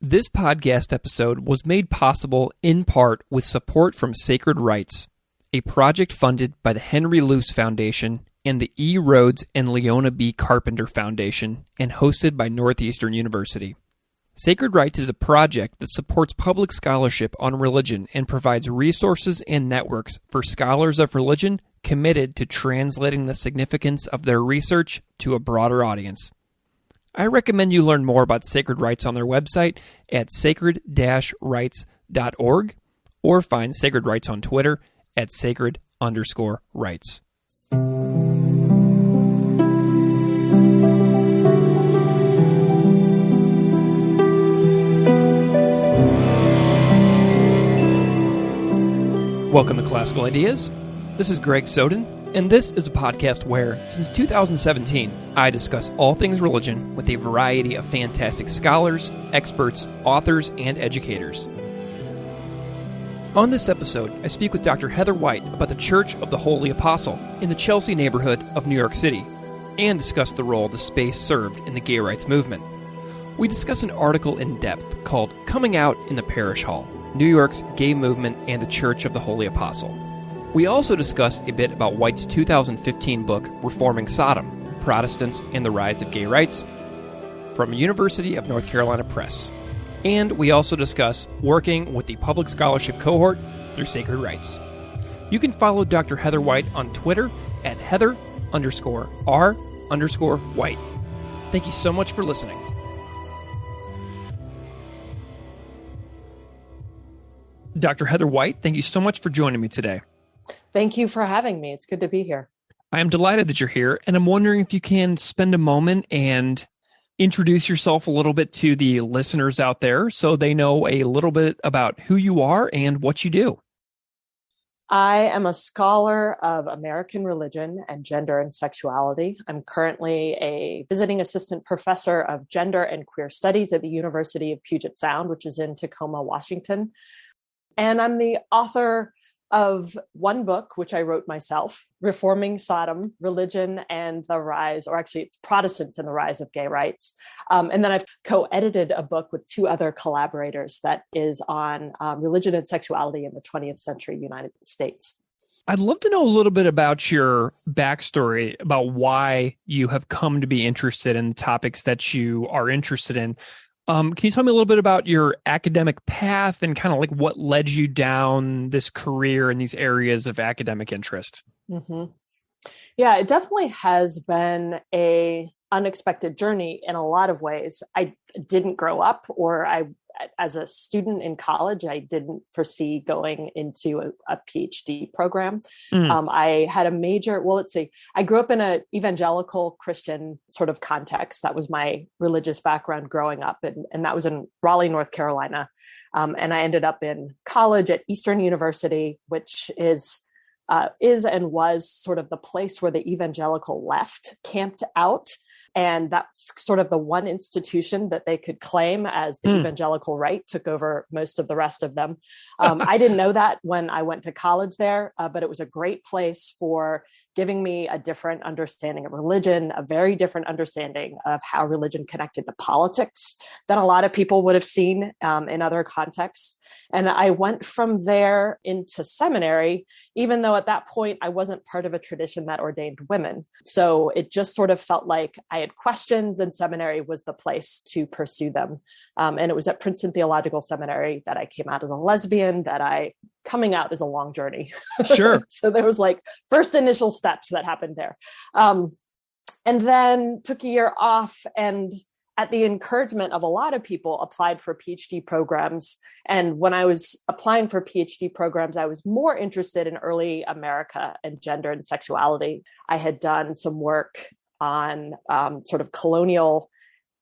This podcast episode was made possible in part with support from Sacred Rights, a project funded by the Henry Luce Foundation and the E. Rhodes and Leona B. Carpenter Foundation and hosted by Northeastern University. Sacred Rights is a project that supports public scholarship on religion and provides resources and networks for scholars of religion committed to translating the significance of their research to a broader audience. I recommend you learn more about Sacred Rights on their website at sacred-rights.org or find Sacred Rights on Twitter at sacred_rights. Welcome to Classical Ideas. This is Greg Soden, and this is a podcast where, since 2017, I discuss all things religion with a variety of fantastic scholars, experts, authors, and educators. On this episode, I speak with Dr. Heather White about the Church of the Holy Apostle in the Chelsea neighborhood of New York City, and discuss the role the space served in the gay rights movement. We discuss an article in depth called Coming Out in the Parish Hall, New York's Gay Movement and the Church of the Holy Apostle. We also discuss a bit about White's 2015 book, Reforming Sodom, Protestants and the Rise of Gay Rights, from University of North Carolina Press. And we also discuss working with the public scholarship cohort through Sacred Rights. You can follow Dr. Heather White on Twitter at Heather_R_White. Thank you so much for listening. Dr. Heather White, thank you so much for joining me today. Thank you for having me. It's good to be here. I am delighted that you're here, and I'm wondering if you can spend a moment and introduce yourself a little bit to the listeners out there so they know a little bit about who you are and what you do. I am a scholar of American religion and gender and sexuality. I'm currently a visiting assistant professor of gender and queer studies at the University of Puget Sound, which is in Tacoma, Washington. And I'm the author of one book, which I wrote myself, Reforming Sodom, Religion and the Rise, or actually it's Protestants and the Rise of Gay Rights. And then I've co-edited a book with two other collaborators that is on religion and sexuality in the 20th century United States. I'd love to know a little bit about your backstory, about why you have come to be interested in topics that you are interested in. Can you tell me a little bit about your academic path and kind of like what led you down this career in these areas of academic interest? Mm-hmm. Yeah, it definitely has been a unexpected journey in a lot of ways. I didn't grow up, or as a student in college, I didn't foresee going into a PhD program. I had a major, I grew up in an evangelical Christian sort of context. That was my religious background growing up. And that was in Raleigh, North Carolina. And I ended up in college at Eastern University, which is and was sort of the place where the evangelical left camped out. And that's sort of the one institution that they could claim as the evangelical right took over most of the rest of them. I didn't know that when I went to college there, but it was a great place for giving me a different understanding of religion, a very different understanding of how religion connected to politics than a lot of people would have seen in other contexts. And I went from there into seminary, even though at that point I wasn't part of a tradition that ordained women. So it just sort of felt like I had questions, and seminary was the place to pursue them. And it was at Princeton Theological Seminary that I came out as a lesbian, coming out is a long journey. Sure. So there was like first initial steps that happened there. And then took a year off, and at the encouragement of a lot of people, applied for PhD programs. And when I was applying for PhD programs, I was more interested in early America and gender and sexuality. I had done some work on sort of colonial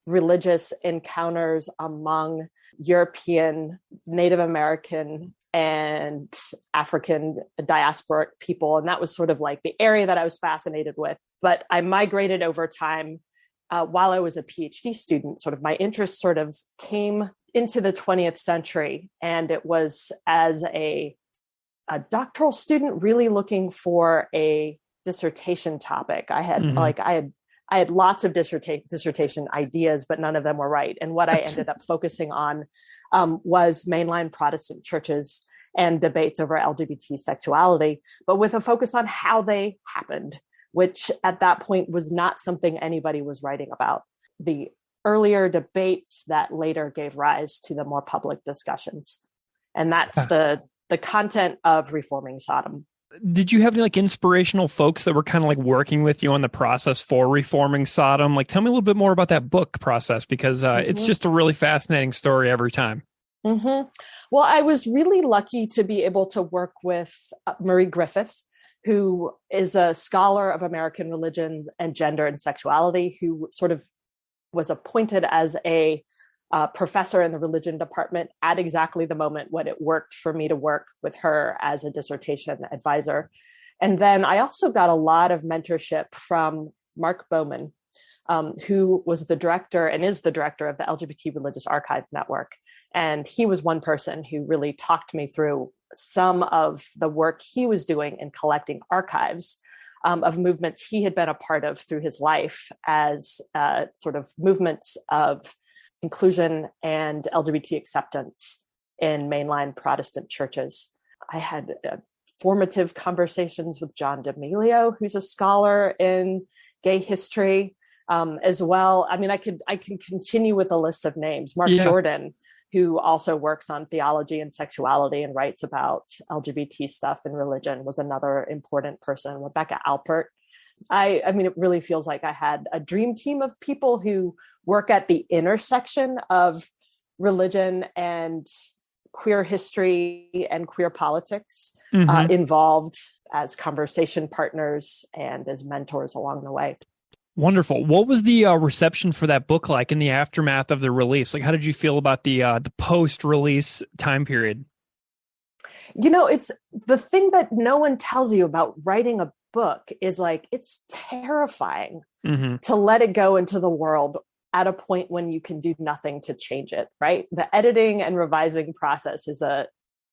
religious encounters among European, Native American, and African diasporic people. And that was sort of like the area that I was fascinated with. But I migrated over time. While I was a PhD student, sort of my interest sort of came into the 20th century. And it was as a doctoral student really looking for a dissertation topic. I had I had lots of dissertation ideas, but none of them were right. And what I ended up focusing on was mainline Protestant churches and debates over LGBT sexuality, but with a focus on how they happened, which at that point was not something anybody was writing about. The earlier debates that later gave rise to the more public discussions. And that's the content of Reforming Sodom. Did you have any like inspirational folks that were kind of like working with you on the process for Reforming Sodom? Like, tell me a little bit more about that book process, because it's just a really fascinating story every time. Mm-hmm. Well, I was really lucky to be able to work with Marie Griffith, who is a scholar of American religion and gender and sexuality, who sort of was appointed as a professor in the religion department at exactly the moment when it worked for me to work with her as a dissertation advisor. And then I also got a lot of mentorship from Mark Bowman, who was the director and is the director of the LGBT Religious Archive Network. And he was one person who really talked me through some of the work he was doing in collecting archives of movements he had been a part of through his life as sort of movements of inclusion and LGBT acceptance in mainline Protestant churches. I had formative conversations with John D'Amelio, who's a scholar in gay history as well. I mean, I can continue with a list of names. Mark Jordan, who also works on theology and sexuality and writes about LGBT stuff and religion, was another important person. Rebecca Alpert. I mean, it really feels like I had a dream team of people who work at the intersection of religion and queer history and queer politics, involved as conversation partners and as mentors along the way. Wonderful. What was the reception for that book like in the aftermath of the release? Like, how did you feel about the post-release time period? You know, it's the thing that no one tells you about writing a book is like, it's terrifying to let it go into the world at a point when you can do nothing to change it, right? The editing and revising process is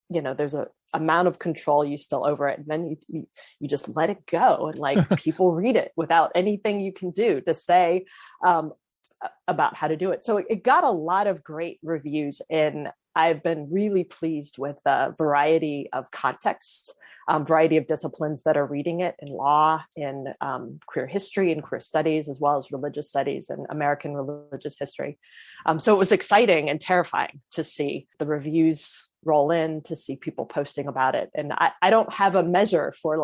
there's a amount of control you still over it. And then you just let it go and like people read it without anything you can do to say about how to do it. So it got a lot of great reviews, and I've been really pleased with the variety of contexts, variety of disciplines that are reading it in law, in queer history and queer studies, as well as religious studies and American religious history. So it was exciting and terrifying to see the reviews roll in, to see people posting about it. And I don't have a measure for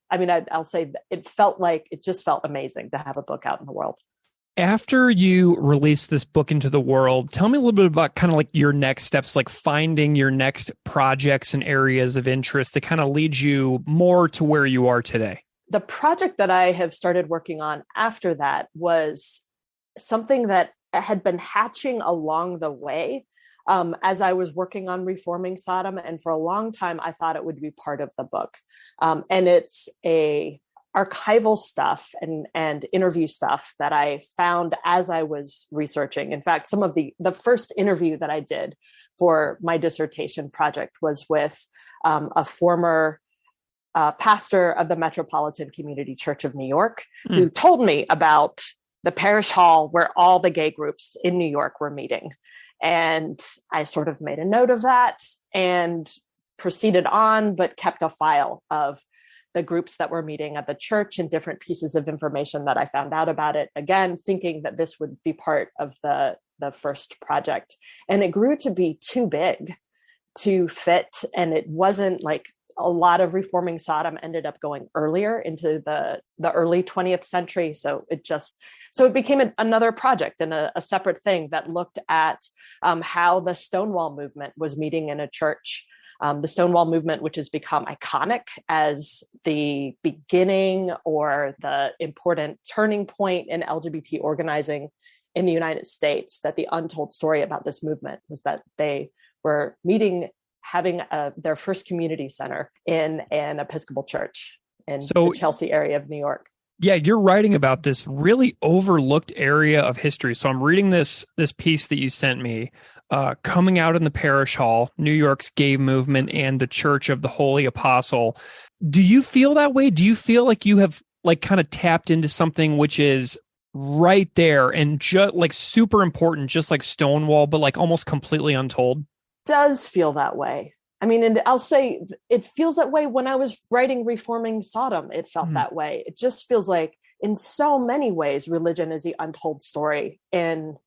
I'll say it just felt amazing to have a book out in the world. After you release this book into the world, tell me a little bit about kind of like your next steps, like finding your next projects and areas of interest that kind of lead you more to where you are today. The project that I have started working on after that was something that had been hatching along the way as I was working on Reforming Sodom. And for a long time, I thought it would be part of the book. And it's archival stuff and interview stuff that I found as I was researching. In fact, some of the first interview that I did for my dissertation project was with a former pastor of the Metropolitan Community Church of New York, who told me about the parish hall where all the gay groups in New York were meeting. And I sort of made a note of that and proceeded on, but kept a file of the groups that were meeting at the church and different pieces of information that I found out about it, again, thinking that this would be part of the first project. And it grew to be too big to fit. And it wasn't like a lot of Reforming Sodom ended up going earlier into the early 20th century. So it became another project and a separate thing that looked at how the Stonewall movement was meeting in a church. The Stonewall movement, which has become iconic as the beginning or the important turning point in LGBT organizing in the United States, that the untold story about this movement was that they were meeting, having their first community center in an Episcopal church in the Chelsea area of New York. Yeah, you're writing about this really overlooked area of history. So I'm reading this piece that you sent me, coming out in the parish hall, New York's gay movement and the Church of the Holy Apostle. Do you feel that way? Do you feel like you have like kind of tapped into something which is right there and just like super important, just like Stonewall, but like almost completely untold? Does feel that way. I mean, and I'll say it feels that way when I was writing Reforming Sodom. It felt that way. It just feels like in so many ways, religion is the untold story in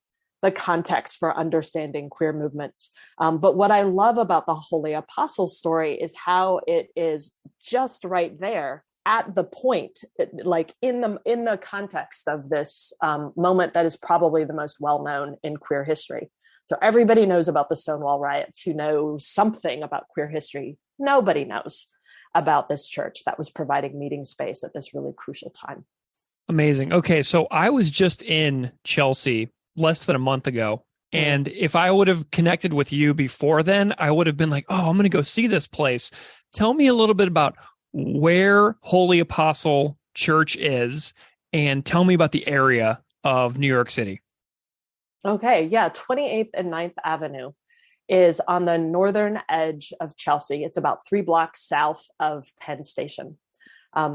the context for understanding queer movements. But what I love about the Holy Apostles story is how it is just right there at the point, like in the context of this moment that is probably the most well-known in queer history. So everybody knows about the Stonewall riots who know something about queer history. Nobody knows about this church that was providing meeting space at this really crucial time. Amazing. Okay, so I was just in Chelsea less than a month ago. And if I would have connected with you before then, I would have been like, oh, I'm going to go see this place. Tell me a little bit about where Holy Apostle Church is, and tell me about the area of New York City. Okay, yeah, 28th and 9th Avenue is on the northern edge of Chelsea. It's about 3 blocks south of Penn Station.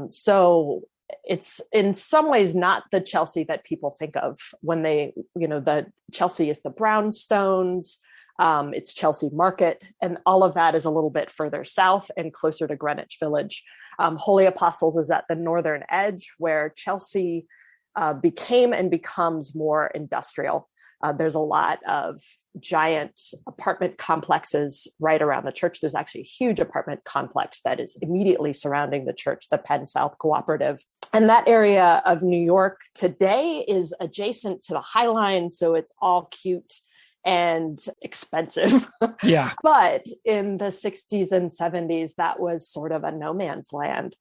So it's in some ways not the Chelsea that people think of when they, the Chelsea is the brownstones, it's Chelsea Market, and all of that is a little bit further south and closer to Greenwich Village. Holy Apostles is at the northern edge where Chelsea became and becomes more industrial. There's a lot of giant apartment complexes right around the church. There's actually a huge apartment complex that is immediately surrounding the church, the Penn South Cooperative. And that area of New York today is adjacent to the High Line, so it's all cute and expensive. Yeah. But in the 60s and 70s, that was sort of a no man's land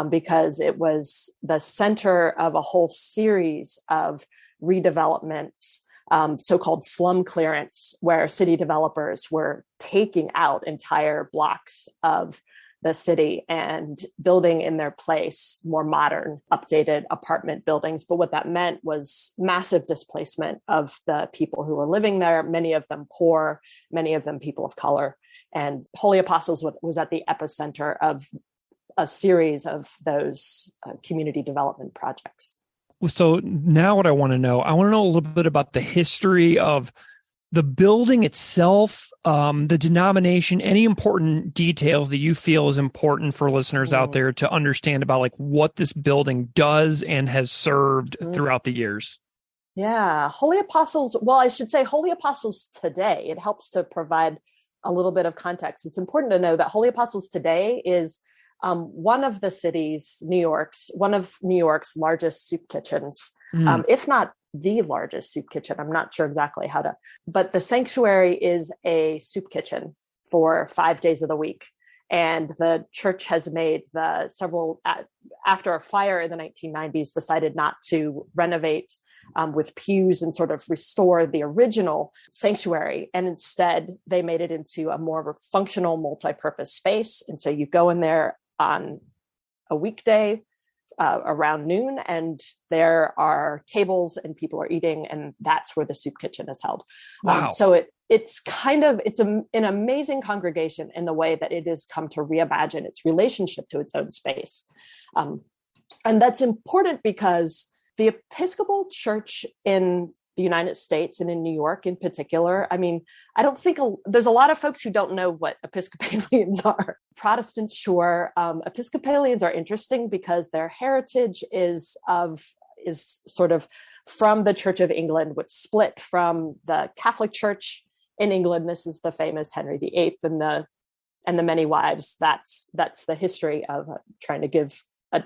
because it was the center of a whole series of redevelopments, so-called slum clearance, where city developers were taking out entire blocks of the city and building in their place more modern, updated apartment buildings. But what that meant was massive displacement of the people who were living there, many of them poor, many of them people of color. And Holy Apostles was at the epicenter of a series of those community development projects. So now what I want to know a little bit about the history of the building itself, the denomination, any important details that you feel is important for listeners out there to understand about like what this building does and has served throughout the years. Yeah. Holy Apostles, well, I should say Holy Apostles today. It helps to provide a little bit of context. It's important to know that Holy Apostles today is one of New York's largest soup kitchens, if not the largest soup kitchen. I'm not sure exactly but the sanctuary is a soup kitchen for 5 days of the week. And the church has made after a fire in the 1990s, decided not to renovate with pews and sort of restore the original sanctuary. And instead, they made it into a more functional, multi-purpose space. And so you go in there on a weekday around noon, and there are tables and people are eating, and that's where the soup kitchen is held. Wow. So it's an amazing congregation in the way that it has come to reimagine its relationship to its own space. And that's important because the Episcopal Church in the United States and in New York in particular, I mean, I don't think there's a lot of folks who don't know what Episcopalians are. Protestants, sure. Episcopalians are interesting because their heritage is sort of from the Church of England, which split from the Catholic Church in England. This is the famous Henry VIII and the many wives. That's the history of trying to give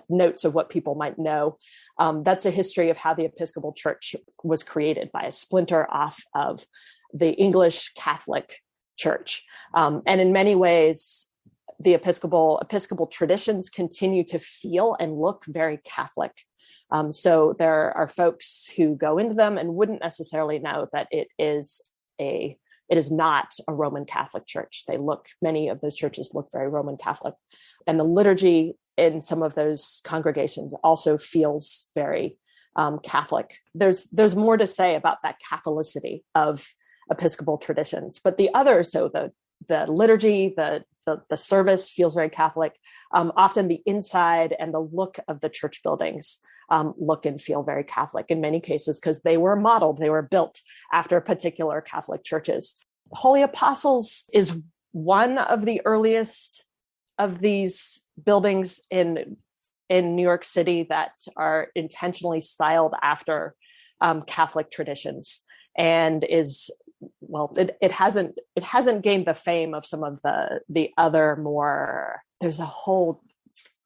notes of what people might know. That's a history of how the Episcopal Church was created by a splinter off of the English Catholic Church. And in many ways, the Episcopal traditions continue to feel and look very Catholic. So there are folks who go into them and wouldn't necessarily know that it is not a Roman Catholic church. Many of those churches look very Roman Catholic. And the liturgy in some of those congregations also feels very Catholic. There's more to say about that Catholicity of Episcopal traditions, but the liturgy, the service feels very Catholic. Often the inside and the look of the church buildings look and feel very Catholic in many cases because they were built after particular Catholic churches. Holy Apostles is one of the earliest of these buildings in New York City that are intentionally styled after Catholic traditions, and it hasn't gained the fame of some of the other more. There's a whole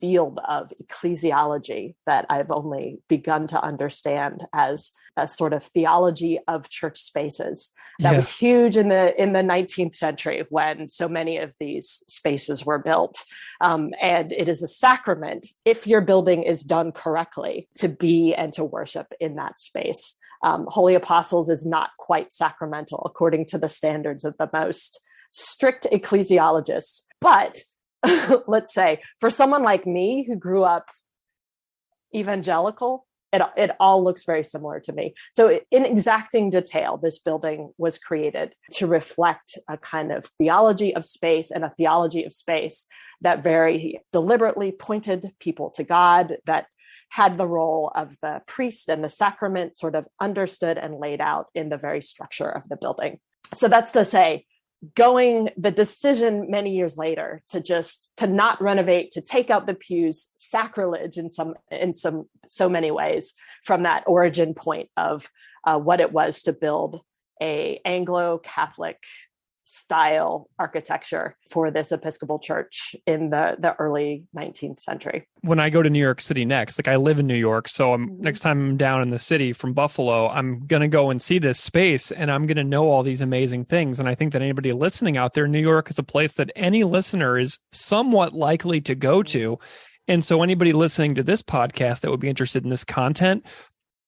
field of ecclesiology that I've only begun to understand as a sort of theology of church spaces that was huge in the 19th century when so many of these spaces were built. And it is a sacrament, if your building is done correctly, to be and to worship in that space. Holy Apostles is not quite sacramental according to the standards of the most strict ecclesiologists, but let's say for someone like me who grew up evangelical, it all looks very similar to me. So in exacting detail, this building was created to reflect a kind of theology of space, and a theology of space that very deliberately pointed people to God, that had the role of the priest and the sacrament sort of understood and laid out in the very structure of the building. So that's to say, the decision many years later to not renovate, to take out the pews, sacrilege in so many ways from that origin point of what it was to build a Anglo-Catholic style architecture for this Episcopal church in the early 19th century. When I go to New York City next, like I live in New York, so next time I'm down in the city from Buffalo, I'm going to go and see this space and I'm going to know all these amazing things. And I think that anybody listening out there, New York is a place that any listener is somewhat likely to go to. And so anybody listening to this podcast that would be interested in this content,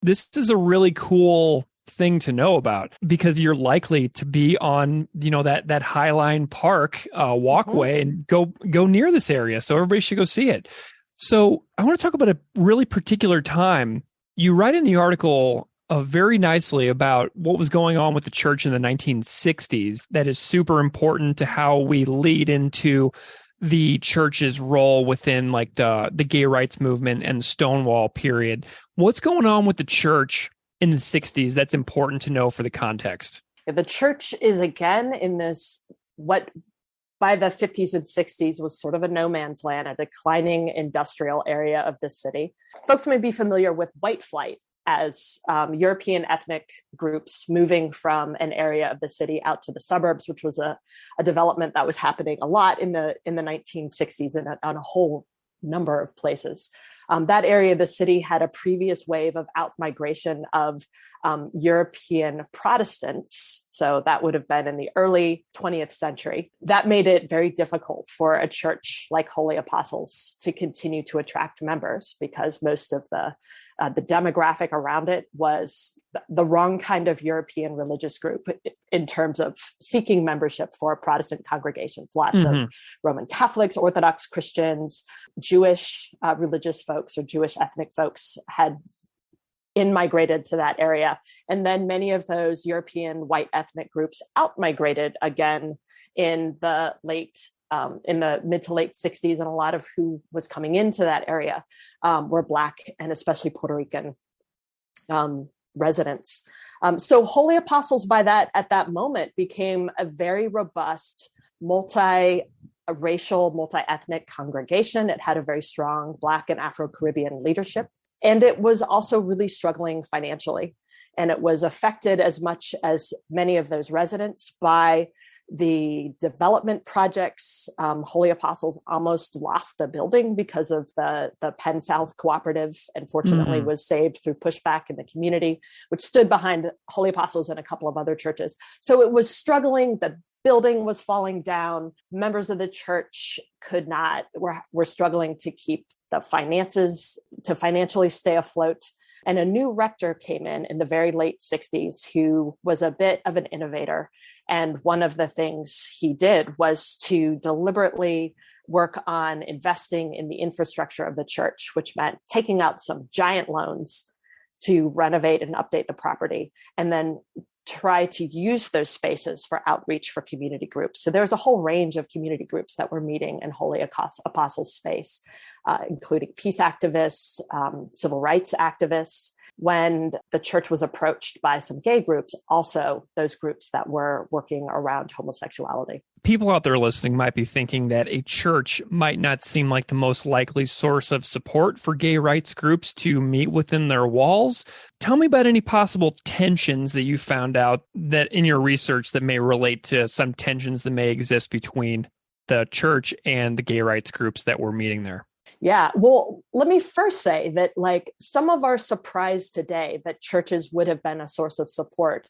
this is a really cool thing to know about, because you're likely to be on, that Highline Park walkway and go near this area. So everybody should go see it. So I want to talk about a really particular time. You write in the article very nicely about what was going on with the church in the 1960s. That is super important to how we lead into the church's role within like the gay rights movement and the Stonewall period. What's going on with the church in the 60s that's important to know for the context? The church is again in this, what by the 50s and 60s was sort of a no man's land, a declining industrial area of the city. Folks may be familiar with white flight as European ethnic groups moving from an area of the city out to the suburbs, which was a development that was happening a lot in the 1960s and on a whole number of places. That area of the city had a previous wave of out-migration of European Protestants. So that would have been in the early 20th century. That made it very difficult for a church like Holy Apostles to continue to attract members, because most of the demographic around it was the wrong kind of European religious group in terms of seeking membership for Protestant congregations. Lots of Roman Catholics, Orthodox Christians, Jewish religious folks or Jewish ethnic folks had in-migrated to that area. And then many of those European white ethnic groups out-migrated again in the mid to late 60s, and a lot of who was coming into that area were Black and especially Puerto Rican residents. So Holy Apostles at that moment became a very robust, multi-racial, multi-ethnic congregation. It had a very strong Black and Afro-Caribbean leadership. And it was also really struggling financially. And it was affected as much as many of those residents by the development projects. Holy Apostles almost lost the building because of the Penn South Cooperative, and fortunately was saved through pushback in the community, which stood behind Holy Apostles and a couple of other churches. So it was struggling. The building was falling down. Members of the church were struggling to keep the finances, to financially stay afloat. And a new rector came in the very late 60s who was a bit of an innovator. And one of the things he did was to deliberately work on investing in the infrastructure of the church, which meant taking out some giant loans to renovate and update the property, and then try to use those spaces for outreach for community groups. So there's a whole range of community groups that were meeting in Holy Apostles space, including peace activists, civil rights activists. When the church was approached by some gay groups, also those groups that were working around homosexuality. People out there listening might be thinking that a church might not seem like the most likely source of support for gay rights groups to meet within their walls. Tell me about any possible tensions that you found out that in your research that may relate to some tensions that may exist between the church and the gay rights groups that were meeting there. Yeah, well, let me first say that some of our surprise today that churches would have been a source of support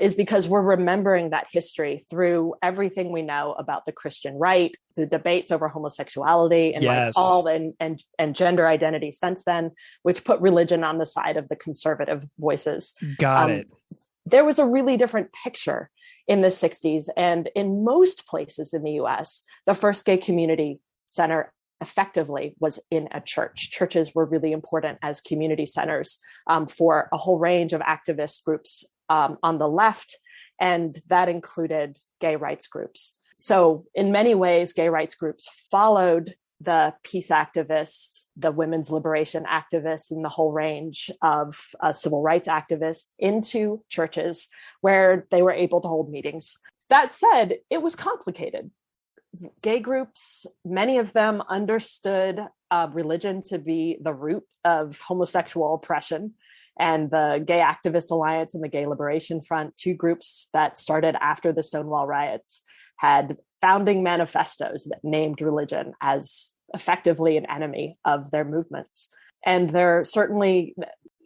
is because we're remembering that history through everything we know about the Christian right, the debates over homosexuality and yes. and gender identity since then, which put religion on the side of the conservative voices. Got it. There was a really different picture in the 60s. And in most places in the US, the first gay community center effectively was in a church. Churches were really important as community centers for a whole range of activist groups on the left, and that included gay rights groups. So in many ways, gay rights groups followed the peace activists, the women's liberation activists, and the whole range of civil rights activists into churches where they were able to hold meetings. That said, it was complicated. Gay groups, many of them understood religion to be the root of homosexual oppression. And the Gay Activist Alliance and the Gay Liberation Front, two groups that started after the Stonewall riots, had founding manifestos that named religion as effectively an enemy of their movements. And there certainly,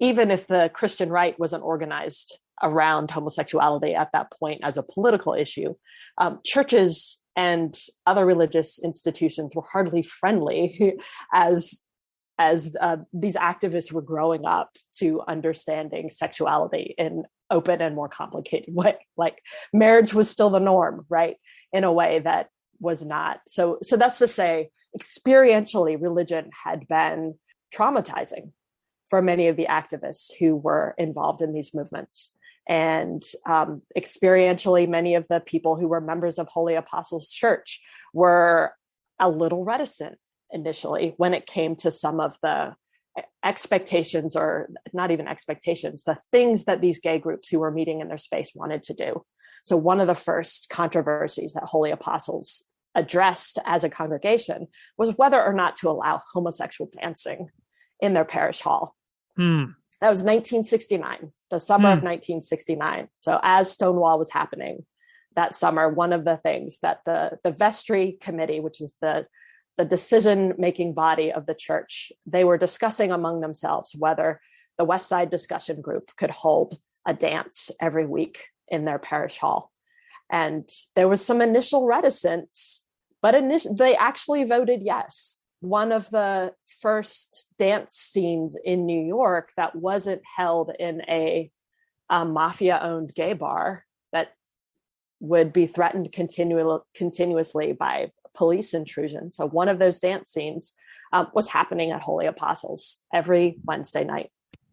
even if the Christian right wasn't organized around homosexuality at that point as a political issue, churches and other religious institutions were hardly friendly as these activists were growing up to understanding sexuality in open and more complicated way. Like marriage was still the norm, right? In a way that was not. So that's to say, experientially, religion had been traumatizing for many of the activists who were involved in these movements. And experientially, many of the people who were members of Holy Apostles Church were a little reticent initially when it came to some of the expectations, or not even expectations, the things that these gay groups who were meeting in their space wanted to do. So one of the first controversies that Holy Apostles addressed as a congregation was whether or not to allow homosexual dancing in their parish hall. That was 1969, the summer of 1969. So as Stonewall was happening that summer, one of the things that the vestry committee, which is the decision-making body of the church, they were discussing among themselves whether the West Side Discussion Group could hold a dance every week in their parish hall. And there was some initial reticence, but they actually voted yes. One of the first dance scenes in New York that wasn't held in a mafia-owned gay bar that would be threatened continuously by police intrusion. So one of those dance scenes was happening at Holy Apostles every Wednesday night.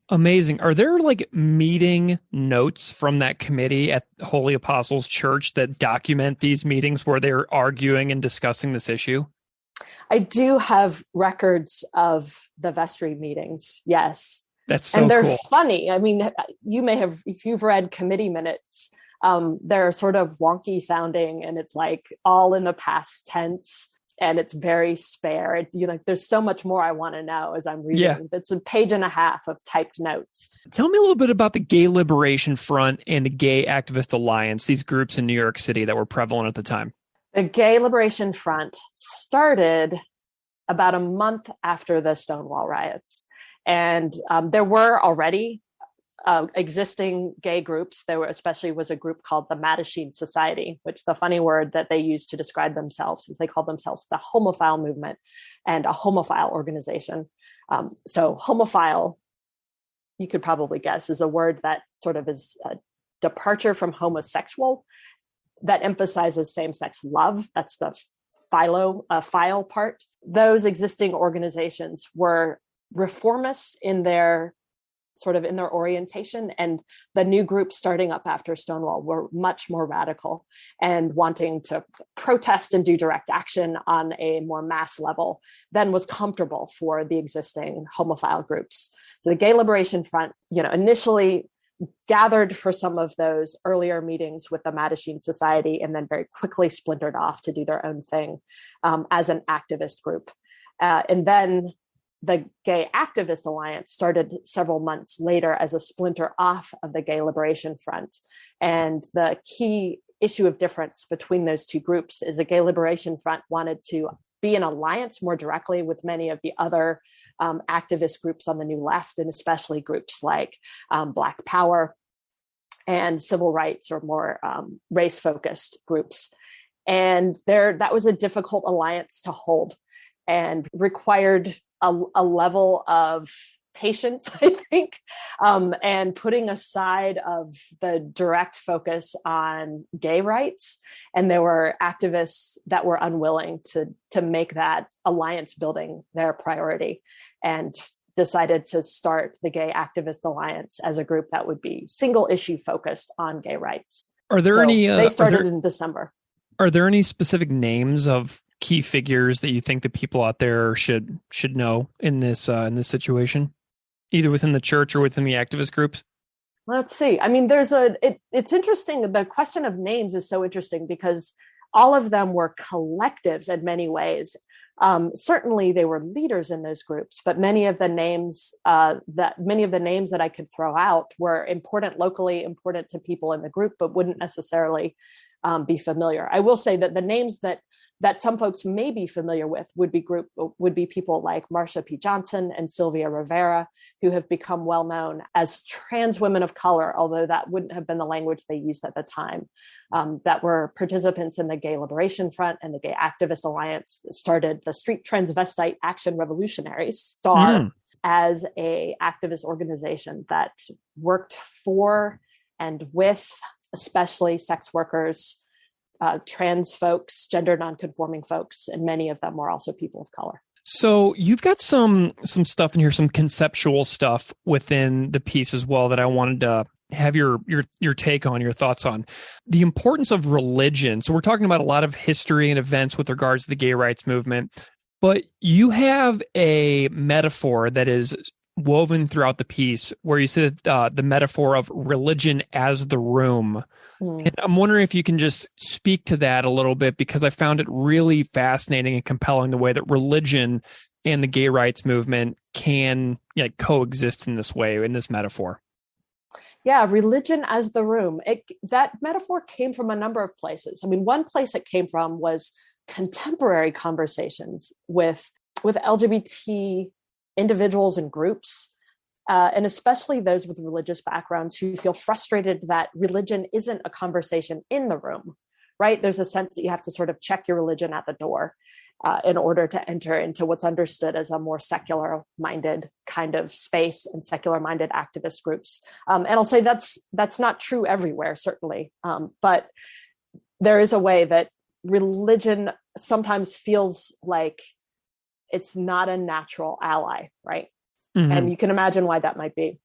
Amazing. Are there meeting notes from that committee at Holy Apostles Church that document these meetings where they're arguing and discussing this issue? I do have records of the vestry meetings. Yes. That's so cool. And they're funny. I mean, you may have, if you've read committee minutes, they're sort of wonky sounding, and it's all in the past tense, and it's very spare. There's so much more I want to know as I'm reading. Yeah. It's a page and a half of typed notes. Tell me a little bit about the Gay Liberation Front and the Gay Activist Alliance, these groups in New York City that were prevalent at the time. The Gay Liberation Front started about a month after the Stonewall riots. And there were already existing gay groups. There was a group called the Mattachine Society, which the funny word that they used to describe themselves is they called themselves the homophile movement and a homophile organization. So homophile, you could probably guess, is a word that sort of is a departure from homosexual, that emphasizes same-sex love. That's the phile part. Those existing organizations were reformist in their sort of in their orientation. And the new groups starting up after Stonewall were much more radical and wanting to protest and do direct action on a more mass level than was comfortable for the existing homophile groups. So the Gay Liberation Front, initially gathered for some of those earlier meetings with the Mattachine Society, and then very quickly splintered off to do their own thing as an activist group. And then the Gay Activist Alliance started several months later as a splinter off of the Gay Liberation Front. And the key issue of difference between those two groups is the Gay Liberation Front wanted to be in alliance more directly with many of the other activist groups on the New Left, and especially groups like Black Power and civil rights or more race-focused groups. And that was a difficult alliance to hold and required a level of patience, I think, and putting aside of the direct focus on gay rights. And there were activists that were unwilling to make that alliance building their priority, and decided to start the Gay Activist Alliance as a group that would be single issue focused on gay rights. Are there any? They started in December. Are there any specific names of key figures that you think the people out there should know in this situation, either within the church or within the activist groups? Let's see. I mean, it's interesting. The question of names is so interesting because all of them were collectives in many ways. Certainly they were leaders in those groups, but many of the names that I could throw out were important locally, important to people in the group, but wouldn't necessarily be familiar. I will say that the names that some folks may be familiar with would be people like Marsha P. Johnson and Sylvia Rivera, who have become well known as trans women of color, although that wouldn't have been the language they used at the time, that were participants in the Gay Liberation Front and the Gay Activist Alliance that started the Street Transvestite Action Revolutionaries, STAR, as a activist organization that worked for and with especially sex workers, trans folks, gender nonconforming folks, and many of them were also people of color. So you've got some stuff in here, some conceptual stuff within the piece as well that I wanted to have your take on, your thoughts on. The importance of religion. So we're talking about a lot of history and events with regards to the gay rights movement, but you have a metaphor that is woven throughout the piece where you said the metaphor of religion as the room. And I'm wondering if you can just speak to that a little bit, because I found it really fascinating and compelling the way that religion and the gay rights movement can coexist in this way, in this metaphor. Yeah, religion as the room. That metaphor came from a number of places. I mean, one place it came from was contemporary conversations with LGBT individuals and groups, and especially those with religious backgrounds who feel frustrated that religion isn't a conversation in the room, right? There's a sense that you have to sort of check your religion at the door in order to enter into what's understood as a more secular-minded kind of space and secular-minded activist groups. And I'll say that's not true everywhere, certainly. But there is a way that religion sometimes feels like it's not a natural ally, right? Mm-hmm. And you can imagine why that might be.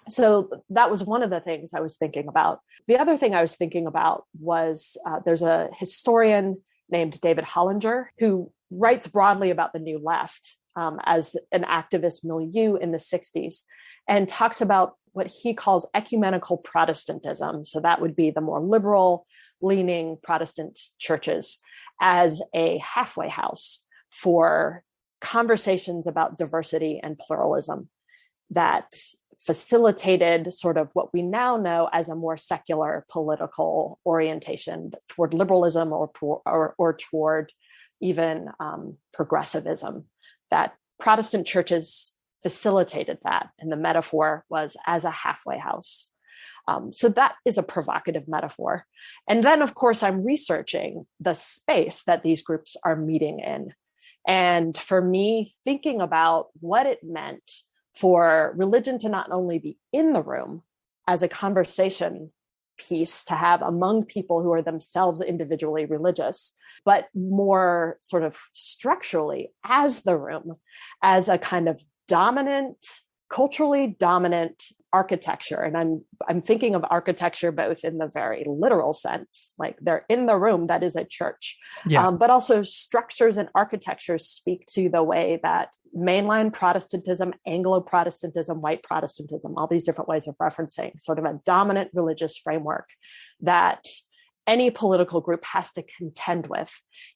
So that was one of the things I was thinking about. The other thing I was thinking about was there's a historian named David Hollinger who writes broadly about the New Left as an activist milieu in the 60s, and talks about what he calls ecumenical Protestantism. So that would be the more liberal leaning Protestant churches as a halfway house for conversations about diversity and pluralism that facilitated sort of what we now know as a more secular political orientation toward liberalism or toward even progressivism. That Protestant churches facilitated that, and the metaphor was as a halfway house. So that is a provocative metaphor. And then, of course, I'm researching the space that these groups are meeting in. And for me, thinking about what it meant for religion to not only be in the room as a conversation piece to have among people who are themselves individually religious, but more sort of structurally as the room, as a kind of dominant culturally dominant architecture. And I'm thinking of architecture both in the very literal sense, like they're in the room that is a church, but also structures and architectures speak to the way that mainline Protestantism, Anglo-Protestantism, white Protestantism, all these different ways of referencing sort of a dominant religious framework that any political group has to contend with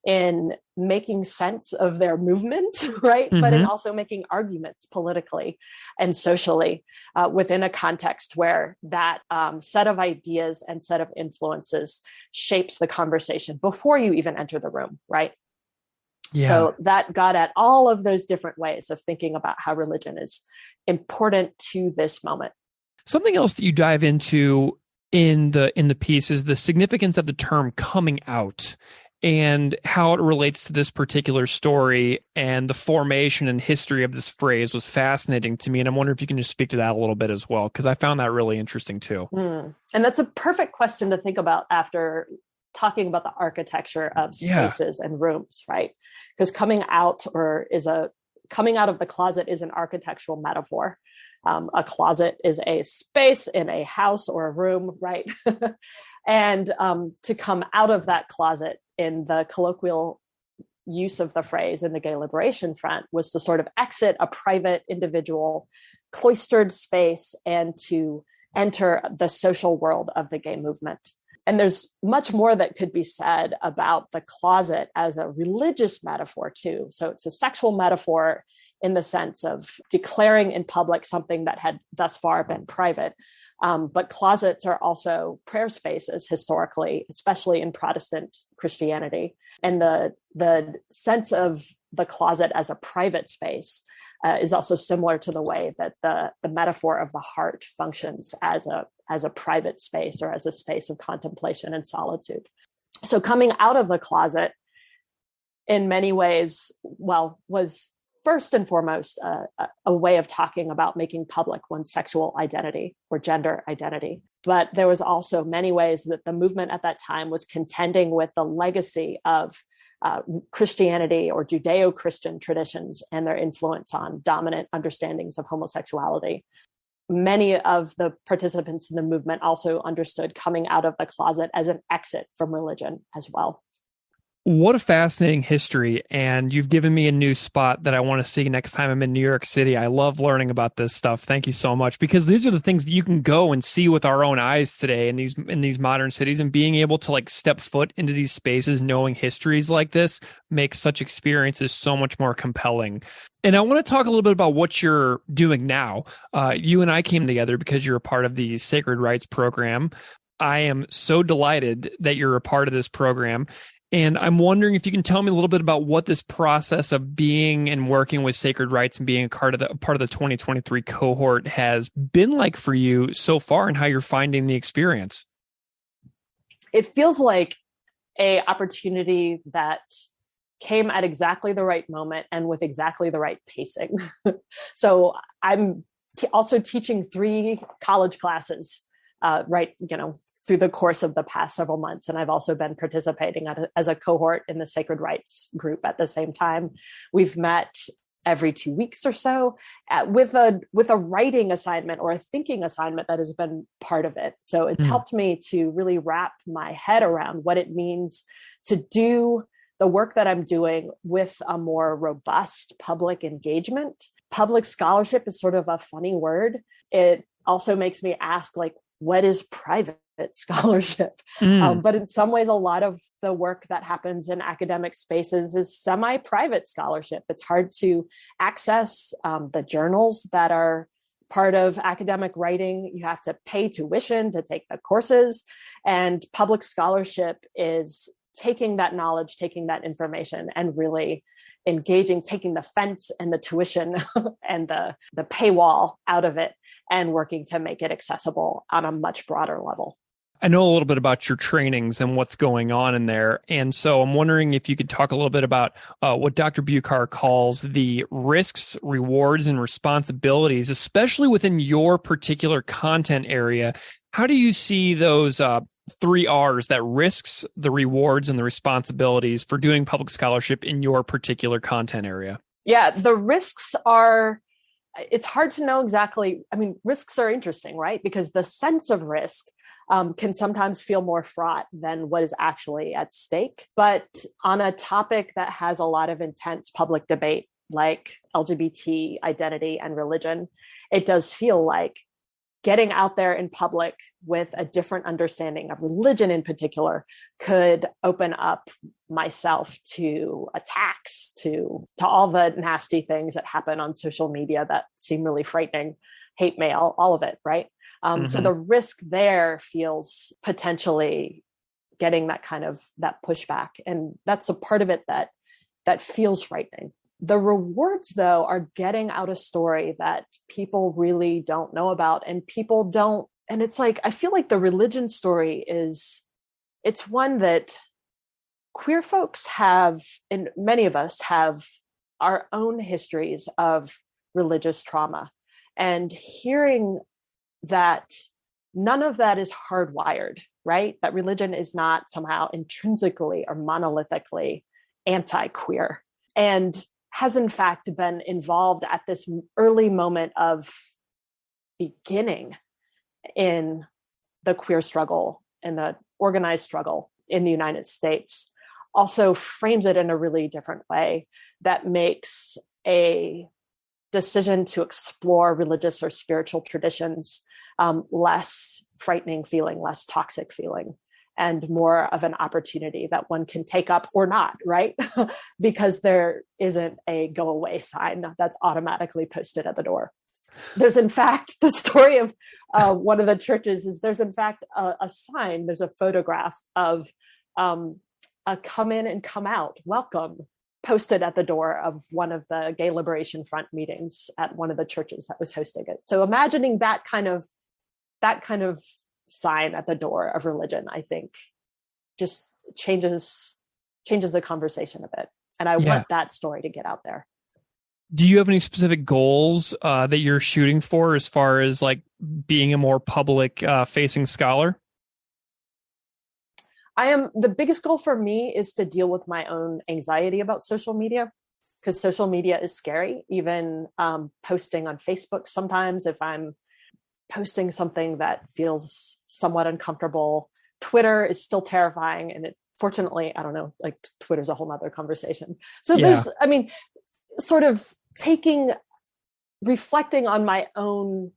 in making sense of their movement, right? But in also making arguments politically and socially within a context where that set of ideas and set of influences shapes the conversation before you even enter the room, right? Yeah. So that got at all of those different ways of thinking about how religion is important to this moment. Something else that you dive into in the piece is the significance of the term coming out and how it relates to this particular story, and the formation and history of this phrase was fascinating to me. And I'm wondering if you can just speak to that a little bit as well, because I found that really interesting too. And that's a perfect question to think about after talking about the architecture of spaces and rooms, right? Because coming out of the closet is an architectural metaphor. A closet is a space in a house or a room, right? And to come out of that closet in the colloquial use of the phrase in the Gay Liberation Front was to sort of exit a private, individual, cloistered space and to enter the social world of the gay movement. And there's much more that could be said about the closet as a religious metaphor too. So it's a sexual metaphor in the sense of declaring in public something that had thus far been private. But closets are also prayer spaces historically, especially in Protestant Christianity. And the sense of the closet as a private space is also similar to the way that the metaphor of the heart functions as a private space or as a space of contemplation and solitude. So coming out of the closet in many ways, was first and foremost a way of talking about making public one's sexual identity or gender identity. But there was also many ways that the movement at that time was contending with the legacy of Christianity or Judeo-Christian traditions and their influence on dominant understandings of homosexuality. Many of the participants in the movement also understood coming out of the closet as an exit from religion as well. What a fascinating history. And you've given me a new spot that I want to see next time I'm in New York City. I love learning about this stuff. Thank you so much, because these are the things that you can go and see with our own eyes today in these modern cities, and being able to like step foot into these spaces, knowing histories like this makes such experiences so much more compelling. And I want to talk a little bit about what you're doing now. You and I came together because you're a part of the Sacred Rites program. I am so delighted that you're a part of this program. And I'm wondering if you can tell me a little bit about what this process of being and working with Sacred Rites and being a part of the 2023 cohort has been like for you so far, and how you're finding the experience. It feels like an opportunity that came at exactly the right moment and with exactly the right pacing. So I'm also teaching 3 college classes, through the course of the past several months. And I've also been participating as a cohort in the Sacred Rites group at the same time. We've met every 2 weeks or so with a writing assignment or a thinking assignment that has been part of it. So it's helped me to really wrap my head around what it means to do the work that I'm doing with a more robust public engagement. Public scholarship is sort of a funny word. It also makes me ask, like, what is private scholarship? But in some ways, a lot of the work that happens in academic spaces is semi-private scholarship. It's hard to access the journals that are part of academic writing. You have to pay tuition to take the courses, and public scholarship is taking that knowledge, taking that information, and really engaging, taking the fence and the tuition and the paywall out of it, and working to make it accessible on a much broader level. I know a little bit about your trainings and what's going on in there. And so I'm wondering if you could talk a little bit about what Dr. Bucar calls the risks, rewards, and responsibilities, especially within your particular content area. How do you see those 3 R's, that risks, the rewards, and the responsibilities for doing public scholarship in your particular content area? Yeah, the risks are it's hard to know exactly. I mean, risks are interesting, right? Because the sense of risk can sometimes feel more fraught than what is actually at stake. But on a topic that has a lot of intense public debate, like LGBT identity and religion, it does feel like getting out there in public with a different understanding of religion in particular could open up myself to attacks, to all the nasty things that happen on social media that seem really frightening, hate mail, all of it, right? So the risk there feels potentially getting that kind of that pushback. And that's a part of it that feels frightening. The rewards, though, are getting out a story that people really don't know about, and people don't. And it's like, I feel like the religion story it's one that queer folks have, and many of us have our own histories of religious trauma. And hearing that none of that is hardwired, right? That religion is not somehow intrinsically or monolithically anti-queer, and has in fact been involved at this early moment of beginning in the queer struggle and the organized struggle in the United States, also frames it in a really different way that makes a decision to explore religious or spiritual traditions less frightening feeling, less toxic feeling, and more of an opportunity that one can take up or not, right? Because there isn't a go away sign that's automatically posted at the door. There's in fact, the story of one of the churches is there's in fact a sign, there's a photograph of a come in and come out, welcome, posted at the door of one of the Gay Liberation Front meetings at one of the churches that was hosting it. So imagining that kind of sign at the door of religion, I think just changes the conversation a bit. And I want that story to get out there. Do you have any specific goals that you're shooting for as far as like being a more public facing scholar? The biggest goal for me is to deal with my own anxiety about social media, because social media is scary. Even posting on Facebook sometimes, if I'm posting something that feels somewhat uncomfortable. Twitter is still terrifying. And fortunately, I don't know, like Twitter's a whole nother conversation. So there's, I mean, sort of reflecting on my own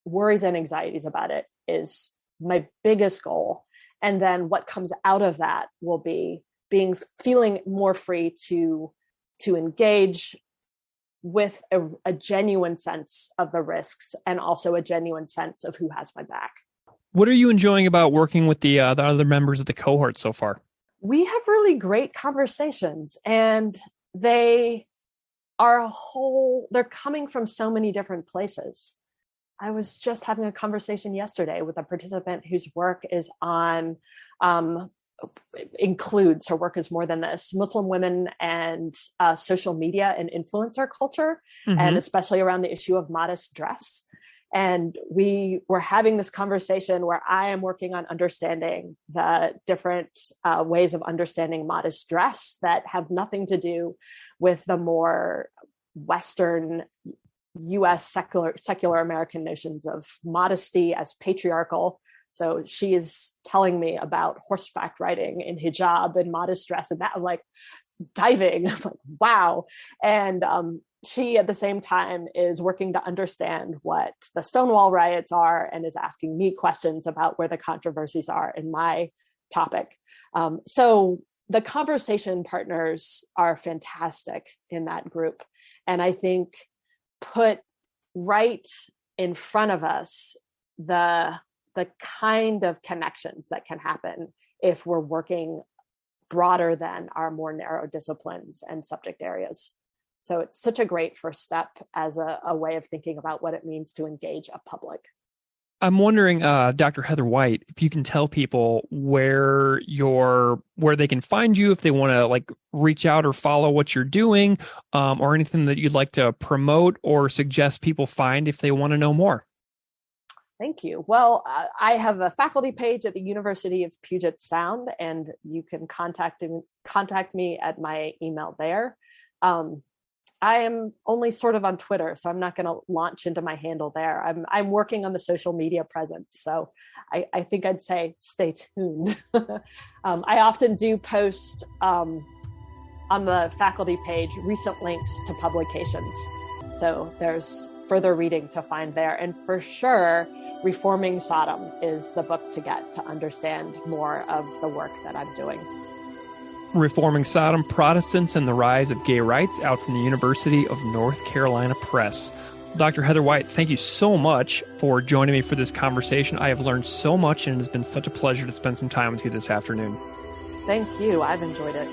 worries and anxieties about it is my biggest goal. And then what comes out of that will be feeling more free to engage with a genuine sense of the risks, and also a genuine sense of who has my back. What are you enjoying about working with the other members of the cohort so far? We have really great conversations, and they're coming from so many different places. I was just having a conversation yesterday with a participant whose work is on includes, her work is more than this, Muslim women and social media and influencer culture, and especially around the issue of modest dress. And we were having this conversation where I am working on understanding the different ways of understanding modest dress that have nothing to do with the more Western US secular American notions of modesty as patriarchal. So she is telling me about horseback riding in hijab and modest dress, and that I'm like diving, I'm like, wow. And she at the same time is working to understand what the Stonewall riots are, and is asking me questions about where the controversies are in my topic. So the conversation partners are fantastic in that group. And I think put right in front of us the kind of connections that can happen if we're working broader than our more narrow disciplines and subject areas. So it's such a great first step as a way of thinking about what it means to engage a public. I'm wondering, Dr. Heather White, if you can tell people where they can find you, if they want to like reach out or follow what you're doing, or anything that you'd like to promote or suggest people find if they want to know more. Thank you. Well, I have a faculty page at the University of Puget Sound, and you can contact me at my email there. I am only sort of on Twitter, so I'm not going to launch into my handle there. I'm working on the social media presence, so I think I'd say stay tuned. I often do post on the faculty page recent links to publications, so there's further reading to find there. And for sure, Reforming Sodom is the book to get to understand more of the work that I'm doing. Reforming Sodom, Protestants and the Rise of Gay Rights, out from the University of North Carolina Press. Dr. Heather White, thank you so much for joining me for this conversation. I have learned so much, and it has been such a pleasure to spend some time with you this afternoon. Thank you. I've enjoyed it.